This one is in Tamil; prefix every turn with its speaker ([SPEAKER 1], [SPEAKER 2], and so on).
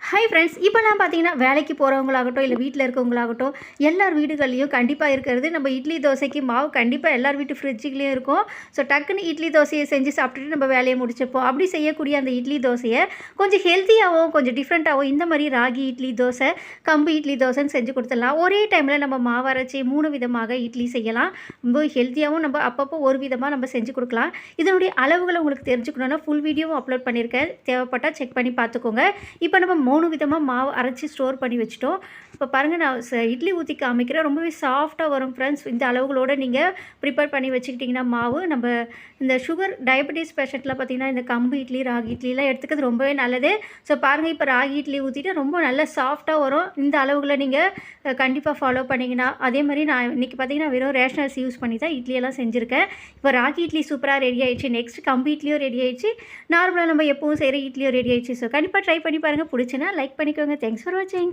[SPEAKER 1] ஹாய் ஃப்ரெண்ட்ஸ், இப்போலாம் பார்த்தீங்கன்னா வேலைக்கு போகிறவங்களாகட்டும், இல்லை வீட்டில் இருக்கவங்களாகட்டும், எல்லார் வீடுகள்லையும் கண்டிப்பாக இருக்கிறது நம்ம இட்லி தோசைக்கு மாவு கண்டிப்பாக எல்லார் வீட்டு ஃப்ரிட்ஜுக்குலேயும் இருக்கும். ஸோ டக்குன்னு இட்லி தோசையை செஞ்சு சாப்பிட்டுட்டு நம்ம வேலையை முடிச்சுப்போம். அப்படி செய்யக்கூடிய அந்த இட்லி தோசையை கொஞ்சம் ஹெல்த்தியாகவும் கொஞ்சம் டிஃப்ரெண்ட்டாகவும் இந்த மாதிரி ராகி இட்லி தோசை, கம்பு இட்லி தோசைன்னு செஞ்சு கொடுத்துடலாம். ஒரே டைமில் நம்ம மாவு அரைச்சி 3 விதமாக இட்லி செய்யலாம். ரொம்ப ஹெல்த்தியாகவும் நம்ம அப்பப்போ ஒரு விதமாக நம்ம செஞ்சு கொடுக்கலாம். இதனுடைய அளவுகளை உங்களுக்கு தெரிஞ்சுக்கணுன்னா ஃபுல் வீடியோவும் அப்லோட் பண்ணியிருக்கேன். தேவைப்பட்டால் செக் பண்ணி பார்த்துக்கோங்க. இப்போ நம்ம 3 விதமாக மாவு அரைச்சி ஸ்டோர் பண்ணி வச்சுட்டோம். இப்போ பாருங்கள், நான் இட்லி ஊற்றி காமிக்கிறேன். ரொம்பவே சாஃப்டாக வரும் ஃப்ரெண்ட்ஸ். இந்த அளவுகளோடு நீங்கள் ப்ரிப்பேர் பண்ணி வச்சுக்கிட்டிங்கன்னா மாவு நம்ம இந்த சுகர் டயபெட்டிஸ் பேஷண்ட்டில் பார்த்திங்கன்னா இந்த கம்பு இட்லி, ராகி இட்லிலாம் எடுத்துக்கிறது ரொம்பவே நல்லது. ஸோ பாருங்கள், இப்போ ராகி இட்லி ஊற்றிட்டு ரொம்ப நல்ல சாஃப்டாக வரும். இந்த அளவுகளை நீங்கள் கண்டிப்பாக ஃபாலோ பண்ணிங்கன்னா. அதே மாதிரி நான் இன்றைக்கி பார்த்திங்கன்னா வெறும் ரேஷன் அரிசி யூஸ் பண்ணி தான் இட்லியெல்லாம் செஞ்சுருக்கேன். இப்போ ராகி இட்லி சூப்பராக ரெடி ஆகிடுச்சு. நெக்ஸ்ட் கம்பு இட்லியும் ரெடி ஆகிடுச்சு. நார்மலாக நம்ம எப்பவும் செய்கிற இட்லியும் ரெடி ஆகிடுச்சு. ஸோ கண்டிப்பாக ட்ரை பண்ணி பாருங்கள். பிடிச்சுன்னா லைக் பண்ணிக்கோங்க. தேங்க்ஸ் ஃபார் வாட்சிங்.